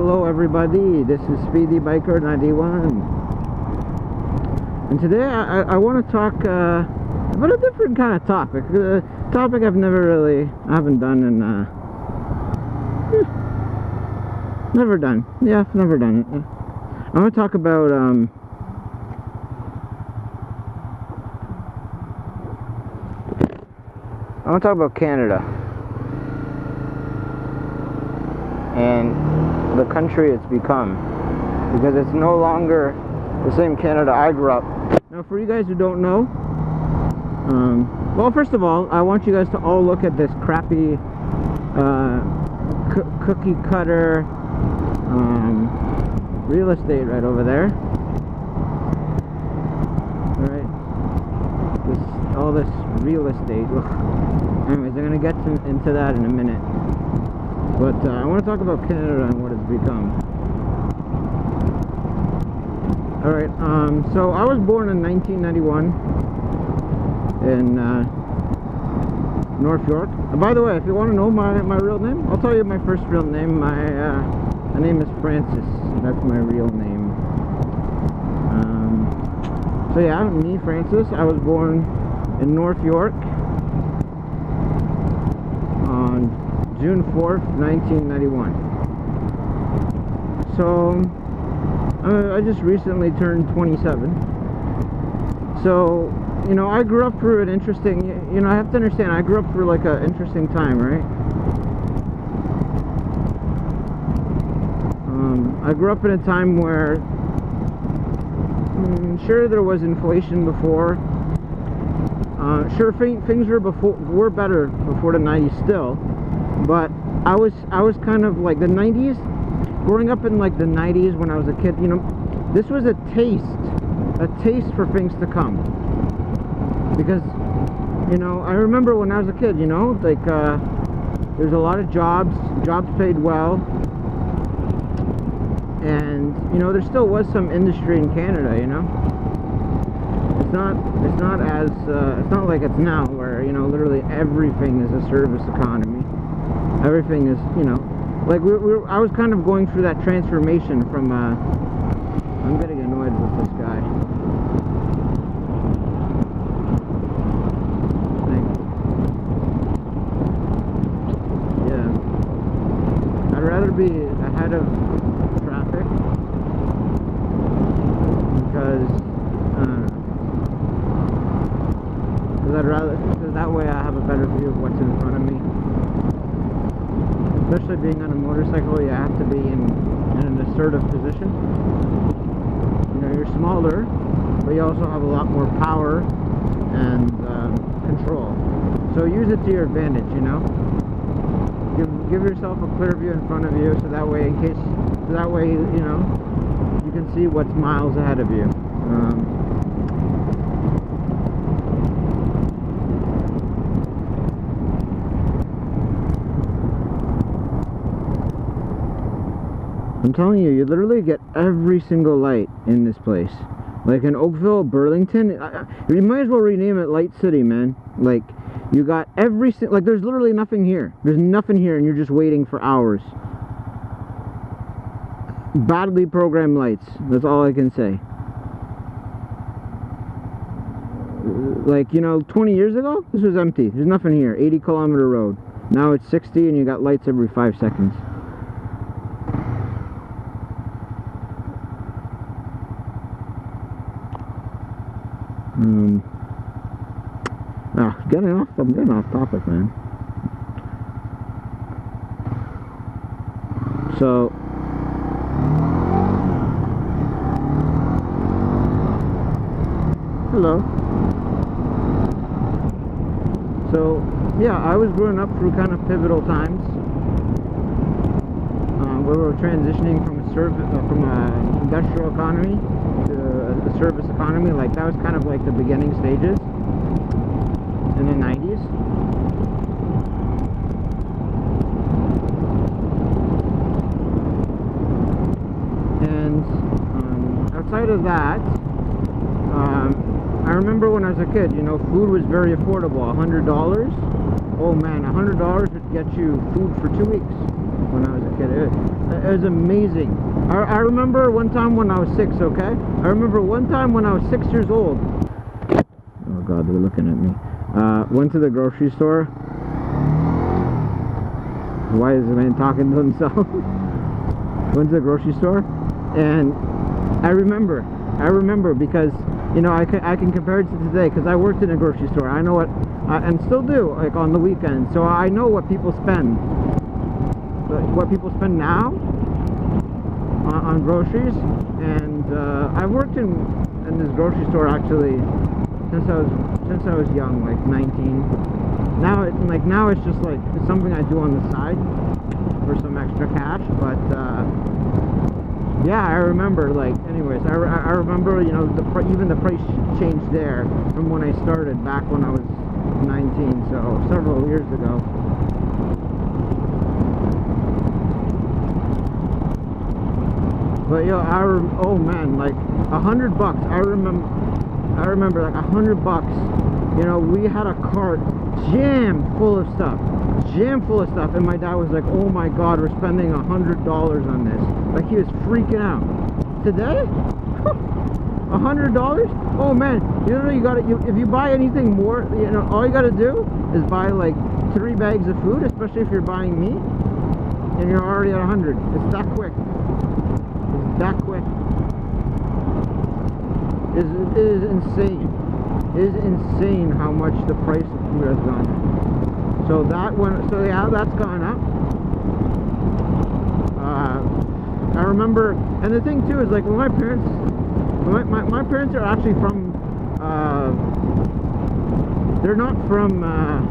Hello everybody, this is Speedy Biker 91, and today I want to talk about a different kind of topic. A topic I haven't done in never done it. I'm going to talk about Canada and the country it's become, because it's no longer the same Canada I grew up. Now, for you guys who don't know, well, first of all, I want you guys to all look at this crappy cookie cutter real estate right over there. Alright, all this real estate. Anyways, I'm gonna get into that in a minute. But I want to talk about Canada and what it's become. Alright, so I was born in 1991 in North York. By the way, if you want to know my real name, I'll tell you my first real name. My name is Francis. That's my real name. So yeah, me, Francis. I was born in North York on June 4th, 1991. So, I just recently turned 27. So, you know, I grew up through an interesting, you know, I have to understand, I grew up through like an interesting time, right? I grew up in a time where, sure, there was inflation before. Sure, things were better before the 90s still. But I was kind of like the 90s, growing up in like the 90s when I was a kid, you know, this was a taste for things to come. Because, you know, I remember when I was a kid, you know, like, there's a lot of jobs paid well, and, you know, there still was some industry in Canada, you know. It's not like it's now where, you know, literally everything is a service economy. Everything is, you know, like I was kind of going through that transformation from, I'm getting annoyed with this guy. Yeah. I'd rather be ahead of traffic, because that way I have a better view of what's in front of me. Especially being on a motorcycle, you have to be in an assertive position. You know, you're smaller, but you also have a lot more power and control. So use it to your advantage, you know. Give yourself a clear view in front of you, so that way, you know, you can see what's miles ahead of you. I'm telling you, you literally get every single light in this place. Like in Oakville, Burlington, you might as well rename it Light City, man. Like, you got like, there's literally nothing here. There's nothing here, and you're just waiting for hours. Badly programmed lights, that's all I can say. Like, you know, 20 years ago, this was empty. There's nothing here. 80-kilometer road. Now it's 60, and you got lights every 5 seconds. I'm getting off topic, man. So, hello. So, yeah, I was growing up through kind of pivotal times, where we were transitioning from an industrial economy to a service economy. Like, that was kind of like the beginning stages in the 90s. And outside of that, I remember when I was a kid, you know, food was very affordable. $100, oh man, $100 would get you food for 2 weeks when I was a it. It was amazing. I remember one time when I was 6, okay? I remember one time when I was 6 years old. Oh God, they're looking at me. Went to the grocery store. Why is the man talking to himself? Went to the grocery store, and I remember because, you know, I can compare it to today because I worked in a grocery store. I know what, and still do, like on the weekend. So I know what people spend. What people spend now on groceries, and I've worked in this grocery store actually since I was young, like 19. Now it's just like it's something I do on the side for some extra cash, but yeah, I remember, like, anyways, I remember, you know, even the price changed there from when I started back when I was 19, so several years ago. But yo, oh man, like $100. I remember like $100. You know, we had a cart jammed full of stuff, and my dad was like, "Oh my God, we're spending $100 on this." Like, he was freaking out. Today, $100? Oh man, you know, if you buy anything more, you know, all you gotta do is buy like 3 bags of food, especially if you're buying meat, and you're already at 100. It's that quick. It's that quick. It is insane. It is insane how much the price of food has gone up. So yeah, that's gone up. I remember, and the thing too is, like, when my parents are actually from, they're not from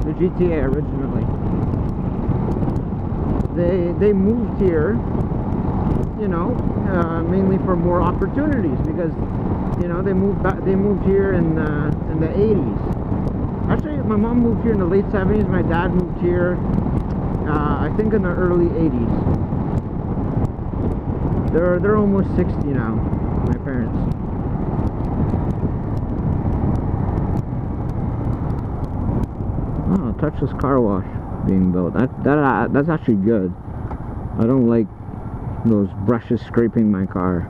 the GTA originally. They moved here, you know, mainly for more opportunities, because, you know, they moved here in the 80s. Actually, my mom moved here in the late 70s. My dad moved here, I think, in the early 80s. They're almost 60 now, my parents. Oh, touchless car wash being built. That's actually good. I don't like those brushes scraping my car.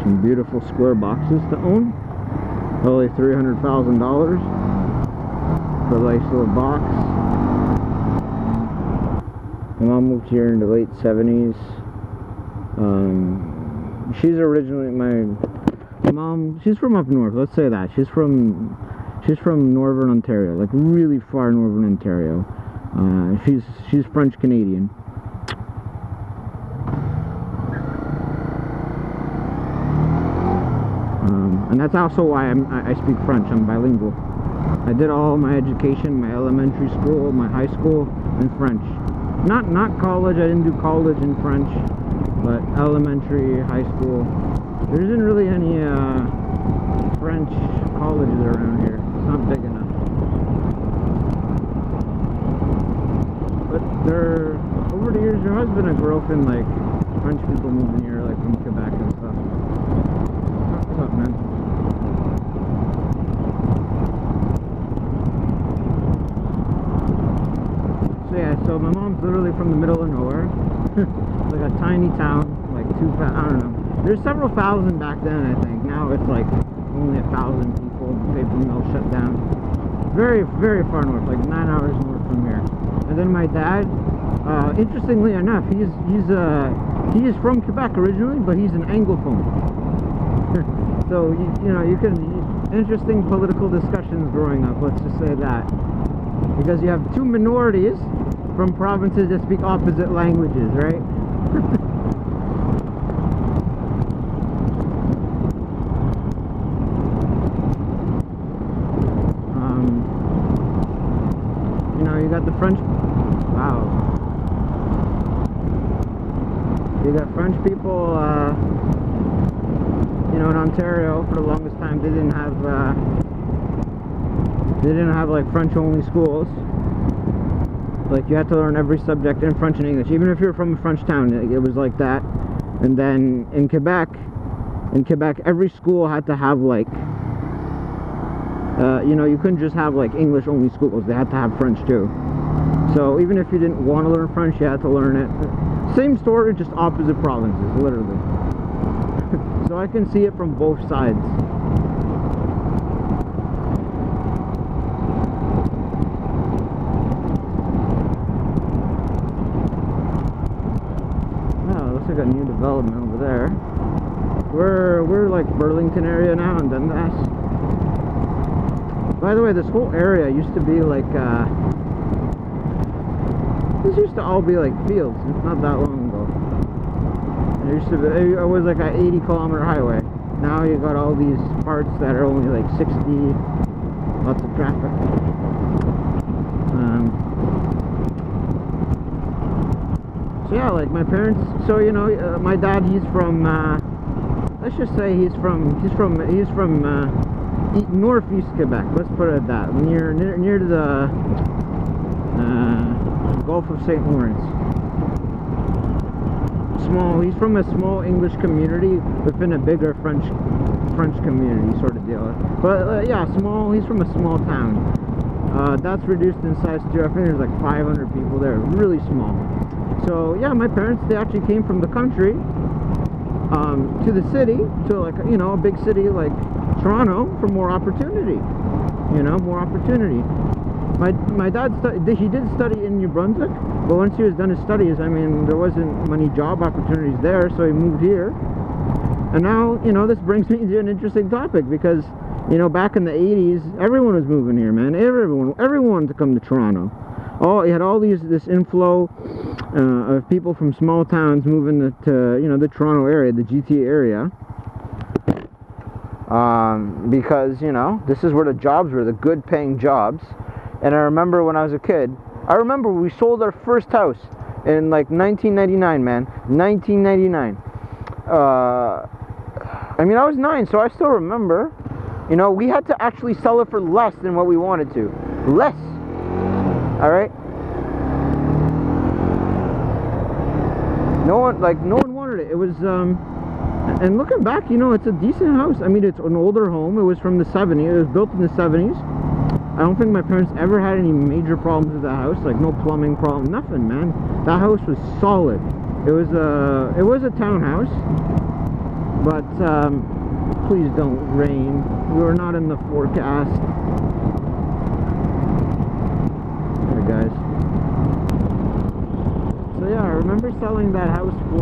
Some beautiful square boxes to own. Probably $300,000 for a nice little box. My mom moved here in the late 70s. She's originally, my mom, she's from up north, let's say that. She's from northern Ontario, like really far northern Ontario. She's French Canadian. And that's also why I speak French. I'm bilingual. I did all my education, my elementary school, my high school, in French. Not college. I didn't do college in French, but elementary, high school. There isn't really any French colleges around here. It's not big enough. But over the years, there has been a growth in, like, French people moving here, like from Quebec and stuff. What's up, man? So yeah, so my mom's literally from the middle of nowhere. Like a tiny town, like I don't know. There's several thousand back then, I think. Now it's like only 1,000 people. The paper mill shut down. Very, very far north, like 9 hours north from here. And then my dad, interestingly enough, he is from Quebec originally, but he's an Anglophone. So you know, interesting political discussions growing up. Let's just say that, because you have 2 minorities from provinces that speak opposite languages, right? You know, you got the French. Wow. You got French people. You know, in Ontario, for the longest time, they didn't have like French-only schools. Like, you had to learn every subject in French and English, even if you're from a French town. It was like that. And then in Quebec, every school had to have like, you know, you couldn't just have like English only schools. They had to have French too. So even if you didn't want to learn French, you had to learn it. Same story, just opposite provinces, literally. So I can see it from both sides. Oh, looks like a new development over there. We're like Burlington area now in Dundas. By the way, this whole area used to be like this used to all be like fields. It's not that long ago. It used to be, it was like an 80-kilometer highway. Now you got all these parts that are only like 60. Lots of traffic. So yeah, like my parents. So you know, my dad, he's from. Let's just say he's from northeast Quebec. Let's put it at that. Near to the Gulf of St. Lawrence. He's from a small English community within a bigger French community sort of deal. But yeah, small. He's from a small town. That's reduced in size too. I think there's like 500 people there. Really small. So yeah, my parents, they actually came from the country to the city, to like, you know, a big city like Toronto for more opportunity. You know, more opportunity. My dad, he did study in New Brunswick, but once he was done his studies, I mean, there wasn't many job opportunities there, so he moved here. And now, you know, this brings me to an interesting topic, because, you know, back in the 80s, everyone was moving here, man. Everyone wanted to come to Toronto. You had all this inflow of people from small towns moving to, you know, the Toronto area, the GTA area. Because, you know, this is where the jobs were, the good paying jobs. And I remember when I was a kid, we sold our first house in like 1999, man. 1999. I mean, I was 9, so I still remember. You know, we had to actually sell it for less than what we wanted to. Less. Alright? No one wanted it. It was, and looking back, you know, it's a decent house. I mean, it's an older home. It was from the 70s. It was built in the 70s. I don't think my parents ever had any major problems with the house, like no plumbing problem, nothing, man. That house was solid. It was a townhouse, but please don't rain. We were not in the forecast. There, guys. So yeah, I remember selling that house we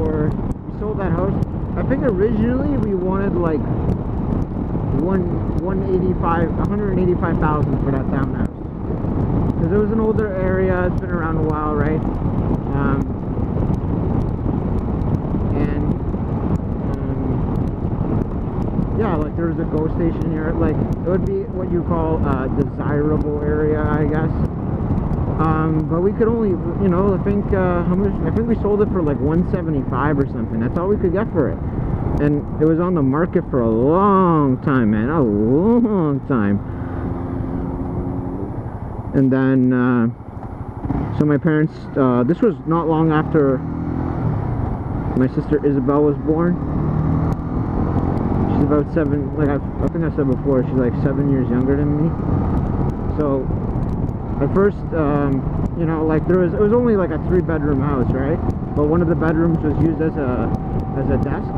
sold that house. I think originally we wanted like 185,000 for that townhouse, because it was an older area. It's been around a while, right? Yeah, like there was a GO station here. Like it would be what you call a desirable area, I guess. But we could only, you know, I think how much? I think we sold it for like 175 or something. That's all we could get for it. And it was on the market for a long time, man. A long time. And then, so my parents, this was not long after my sister Isabel was born. She's about 7, like I think I said before, she's like 7 years younger than me. So, at first, you know, like it was only like a 3-bedroom house, right? But one of the bedrooms was used as a desk.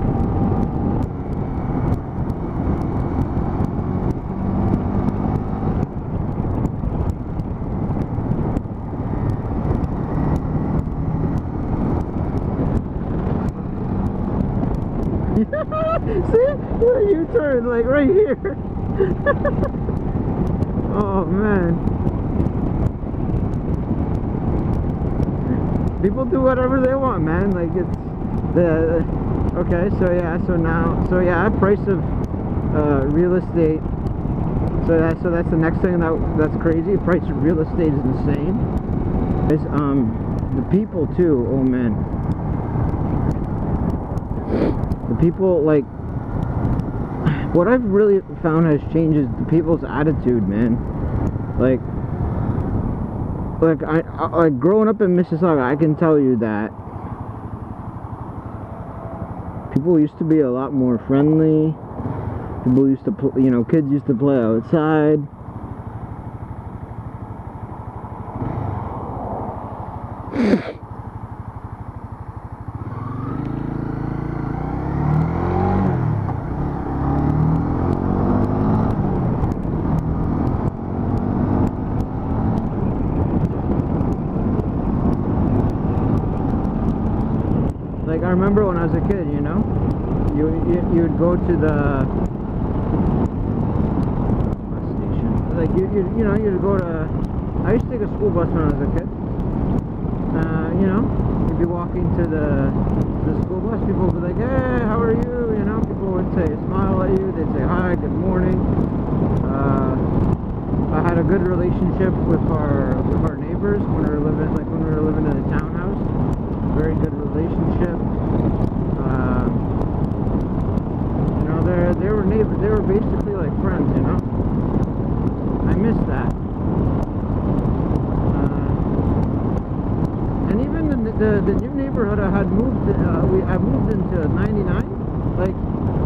See? You turn like right here. Oh man. People do whatever they want, man. Like it's okay, so yeah, price of real estate. So that's the next thing that's crazy. Price of real estate is insane. Is the people too. Oh man. The people, like, what I've really found has changed is the people's attitude, man. Like, like like growing up in Mississauga, I can tell you that people used to be a lot more friendly. People used to, you know, kids used to play outside. Like, I remember when I was a kid, you know, you would go to the bus station. Like, you know, you'd go to, I used to take a school bus when I was a kid. You know, you'd be walking to the school bus, people would be like, hey, how are you? You know, people would say, smile at you, they'd say hi, good morning. I had a good relationship with our neighbors when we were living in a townhouse. Very good relationship. You know, they were neighbors. They were basically like friends. You know, I miss that. And even the new neighborhood I had moved. I moved into '99. Like,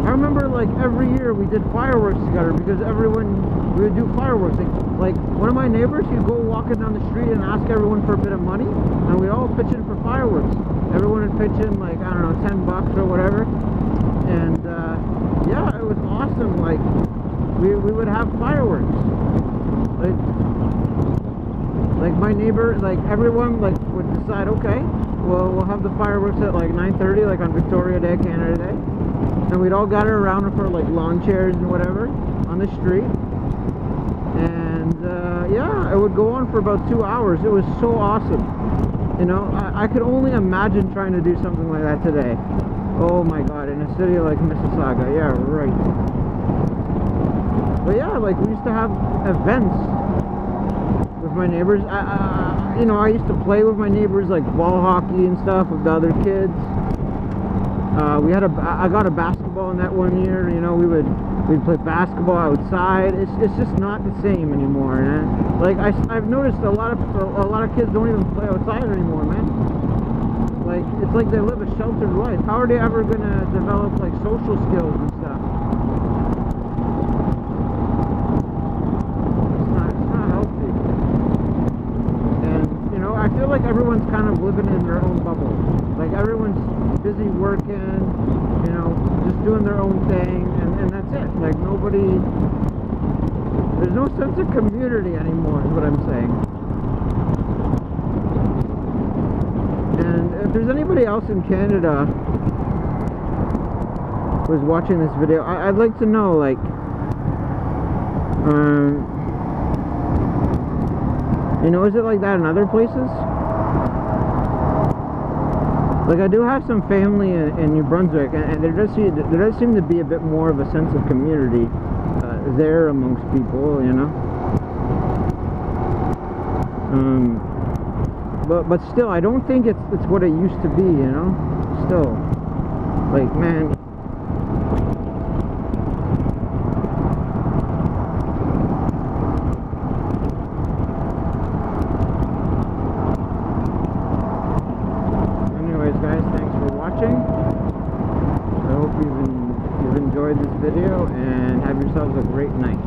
I remember, like, every year we did fireworks together because we would do fireworks. Like one of my neighbors, he'd go walking down the street and ask everyone for a bit of money, and we'd all pitch in for fireworks. Everyone would pitch in, like, I don't know, $10 or whatever. And yeah, it was awesome. Like, we would have fireworks. Like my neighbor, like everyone, like, would decide, okay, well, we'll have the fireworks at like 9:30, like on Victoria Day, Canada Day. And we'd all gather around for like lawn chairs and whatever on the street. And yeah, it would go on for about 2 hours. It was so awesome. You know, I could only imagine trying to do something like that today. Oh my god, in a city like Mississauga. Yeah, right. But yeah, like, we used to have events with my neighbors. You know, I used to play with my neighbors, like ball hockey and stuff with the other kids. I got a basketball net one year. You know, we'd play basketball outside. It's just not the same anymore, man. Like, I've noticed a lot of kids don't even play outside anymore, man. Like, it's like they live a sheltered life. How are they ever gonna develop, like, social skills and stuff? It's not healthy. And, you know, I feel like everyone's kind of living in their own bubble. Like, everyone's busy working, you know, just doing their own thing, and that's it. Like, there's no sense of community anymore, is what I'm saying. And if there's anybody else in Canada who's watching this video, I'd like to know, like, you know, is it like that in other places? Like, I do have some family in New Brunswick, and there does seem to be a bit more of a sense of community there amongst people, you know. But still, I don't think it's what it used to be, you know. Still, like, man. Guys, thanks for watching. I hope you've enjoyed this video, and have yourselves a great night.